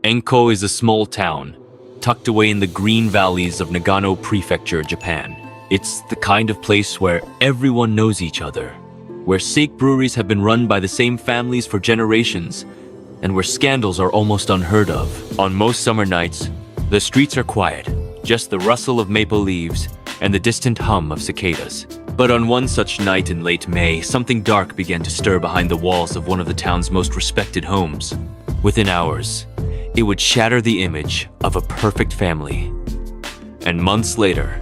Enko is a small town, tucked away in the green valleys of Nagano Prefecture, Japan. It's the kind of place where everyone knows each other, where sake breweries have been run by the same families for generations, and where scandals are almost unheard of. On most summer nights, the streets are quiet, just the rustle of maple leaves and the distant hum of cicadas. But on one such night in late May, something dark began to stir behind the walls of one of the town's most respected homes. Within hours, it would shatter the image of a perfect family. And months later,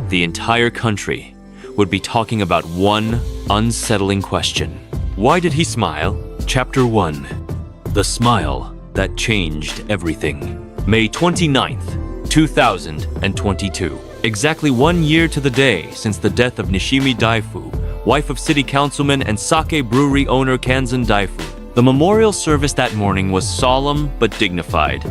the entire country would be talking about one unsettling question. Why did he smile? Chapter 1. The Smile That Changed Everything. May 29th, 2022. Exactly 1 year to the day since the death of Nishimi Daifu, wife of city councilman and sake brewery owner Kansan Daifu. The memorial service that morning was solemn but dignified.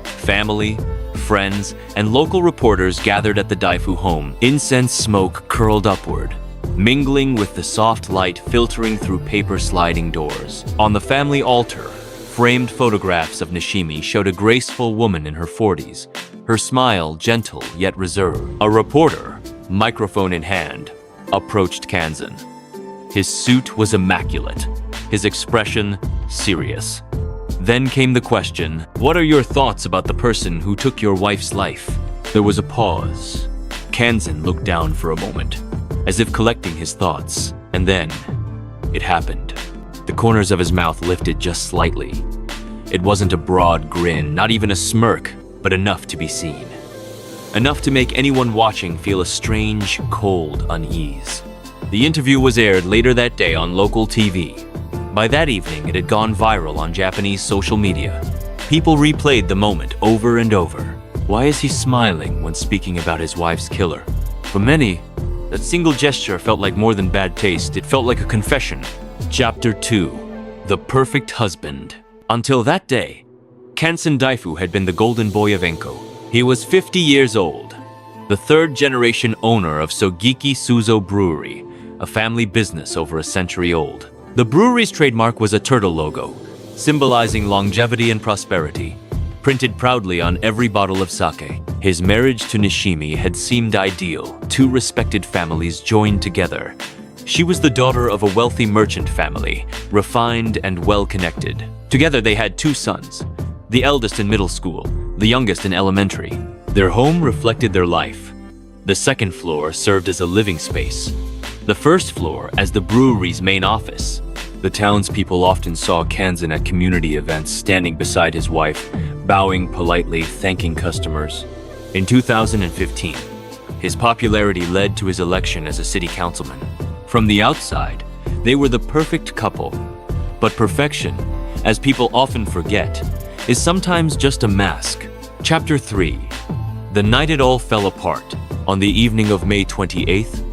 Family, friends, and local reporters gathered at the Daifu home. Incense smoke curled upward, mingling with the soft light filtering through paper sliding doors. On the family altar, framed photographs of Nishimi showed a graceful woman in her 40s, her smile gentle yet reserved. A reporter, microphone in hand, approached Kansan. His suit was immaculate, his expression serious. Then came the question, what are your thoughts about the person who took your wife's life? There was a pause. Kansan looked down for a moment, as if collecting his thoughts, and then it happened. The corners of his mouth lifted just slightly. It wasn't a broad grin, not even a smirk, but enough to be seen. Enough to make anyone watching feel a strange, cold unease. The interview was aired later that day on local TV. By that evening, it had gone viral on Japanese social media. People replayed the moment over and over. Why is he smiling when speaking about his wife's killer? For many, that single gesture felt like more than bad taste. It felt like a confession. Chapter 2. The Perfect Husband. Until that day, Kansan Daifu had been the golden boy of Enko. He was 50 years old, the third-generation owner of Sogiki Suzo Brewery, a family business over a century old. The brewery's trademark was a turtle logo, symbolizing longevity and prosperity, printed proudly on every bottle of sake. His marriage to Nishimi had seemed ideal. Two respected families joined together. She was the daughter of a wealthy merchant family, refined and well-connected. Together they had 2 sons, the eldest in middle school, the youngest in elementary. Their home reflected their life. The second floor served as a living space, the first floor as the brewery's main office. The townspeople often saw Kansan at community events, standing beside his wife, bowing politely, thanking customers. In 2015, his popularity led to his election as a city councilman. From the outside, they were the perfect couple. But perfection, as people often forget, is sometimes just a mask. Chapter 3. The night it all fell apart. On the evening of May 28th,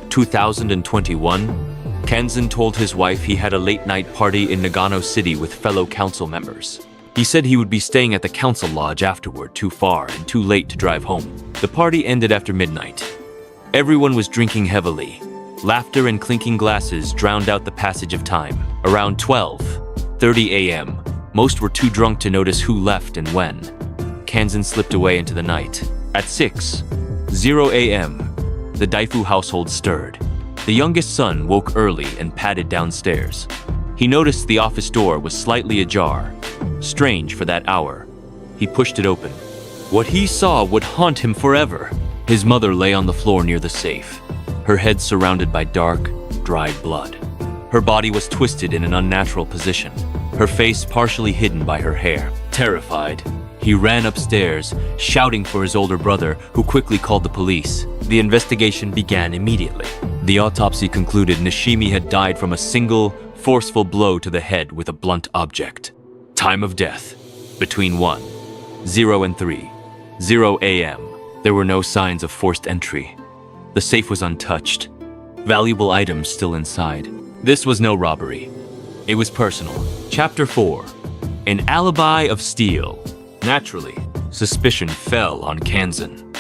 2021, Kansan told his wife he had a late-night party in Nagano City with fellow council members. He said he would be staying at the council lodge afterward, too far and too late to drive home. The party ended after midnight. Everyone was drinking heavily. Laughter and clinking glasses drowned out the passage of time. Around 12:30 a.m., most were too drunk to notice who left and when. Kansan slipped away into the night. At 6:00 a.m., the Daifu household stirred. The youngest son woke early and padded downstairs. He noticed the office door was slightly ajar. Strange for that hour. He pushed it open. What he saw would haunt him forever. His mother lay on the floor near the safe, her head surrounded by dark, dried blood. Her body was twisted in an unnatural position, her face partially hidden by her hair. Terrified, he ran upstairs, shouting for his older brother, who quickly called the police. The investigation began immediately. The autopsy concluded Nishimi had died from a single, forceful blow to the head with a blunt object. Time of death, between 1:00 and 3:00 a.m. There were no signs of forced entry. The safe was untouched, valuable items still inside. This was no robbery. It was personal. Chapter 4. An alibi of steel. Naturally, suspicion fell on Kansan.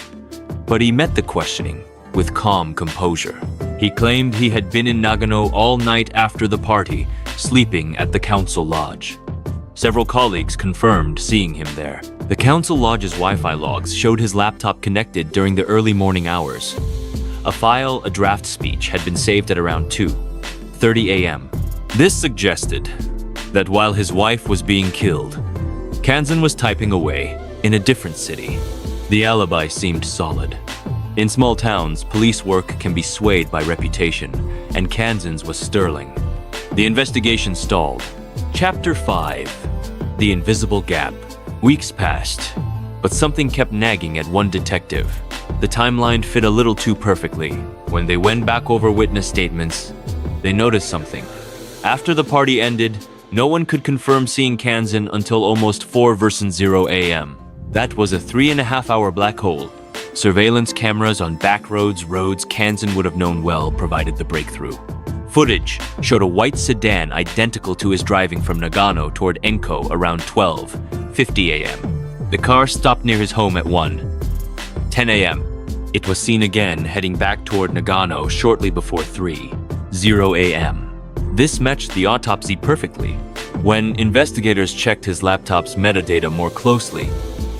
But he met the questioning with calm composure. He claimed he had been in Nagano all night after the party, sleeping at the council lodge. Several colleagues confirmed seeing him there. The council lodge's Wi-Fi logs showed his laptop connected during the early morning hours. A draft speech, had been saved at around 2:30 a.m. This suggested that while his wife was being killed, Kansan was typing away in a different city. The alibi seemed solid. In small towns, police work can be swayed by reputation, and Kansan's was sterling. The investigation stalled. Chapter 5. The Invisible Gap. Weeks passed, but something kept nagging at one detective. The timeline fit a little too perfectly. When they went back over witness statements, they noticed something. After the party ended, no one could confirm seeing Kansan until almost 4:0 a.m. That was a 3.5-hour black hole. Surveillance cameras on back roads Kansan would have known well provided the breakthrough. Footage showed a white sedan identical to his driving from Nagano toward Enko around 12:50 a.m. The car stopped near his home at 1:10 a.m. It was seen again heading back toward Nagano shortly before 3:0 a.m. This matched the autopsy perfectly. When investigators checked his laptop's metadata more closely,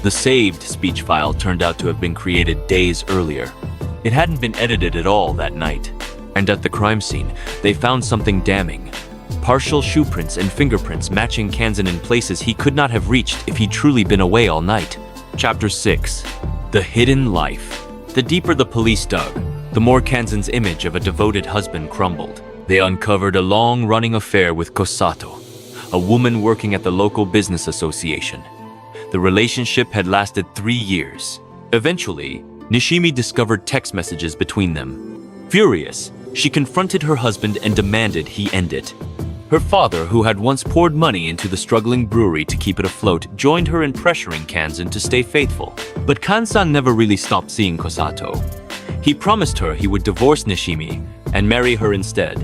the saved speech file turned out to have been created days earlier. It hadn't been edited at all that night. And at the crime scene, they found something damning. Partial shoe prints and fingerprints matching Kansan in places he could not have reached if he'd truly been away all night. Chapter 6. The Hidden Life. The deeper the police dug, the more Kansan's image of a devoted husband crumbled. They uncovered a long-running affair with Kosato, a woman working at the local business association. The relationship had lasted 3 years. Eventually, Nishimi discovered text messages between them. Furious, she confronted her husband and demanded he end it. Her father, who had once poured money into the struggling brewery to keep it afloat, joined her in pressuring Kansan to stay faithful. But Kansan never really stopped seeing Kosato. He promised her he would divorce Nishimi and marry her instead.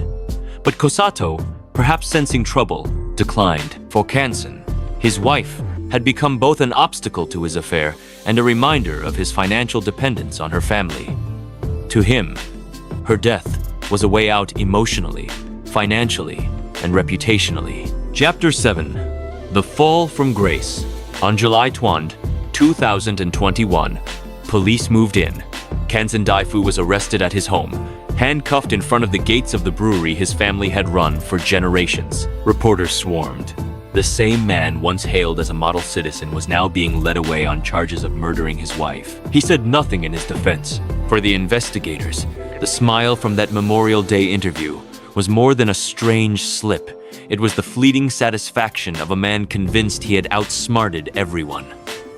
But Kosato, perhaps sensing trouble, declined. For Kansan, his wife had become both an obstacle to his affair and a reminder of his financial dependence on her family. To him, her death was a way out emotionally, financially, and reputationally. Chapter 7. The Fall from Grace. On July 20, 2021, police moved in. Kansan Daifu was arrested at his home, handcuffed in front of the gates of the brewery his family had run for generations. Reporters swarmed. The same man once hailed as a model citizen was now being led away on charges of murdering his wife. He said nothing in his defense. For the investigators, the smile from that Memorial Day interview was more than a strange slip. It was the fleeting satisfaction of a man convinced he had outsmarted everyone.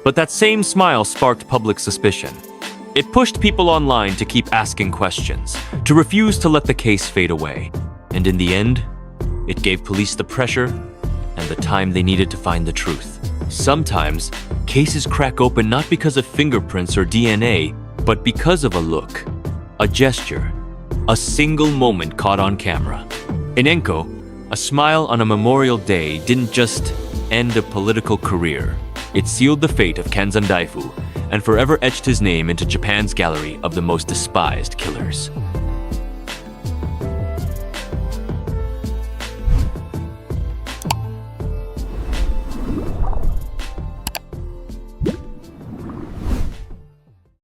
But that same smile sparked public suspicion. It pushed people online to keep asking questions, to refuse to let the case fade away. And in the end, it gave police the pressure and the time they needed to find the truth. Sometimes, cases crack open not because of fingerprints or DNA, but because of a look, a gesture, a single moment caught on camera. In Enko, a smile on a Memorial Day didn't just end a political career. It sealed the fate of Kansan Daifu and forever etched his name into Japan's gallery of the most despised killers.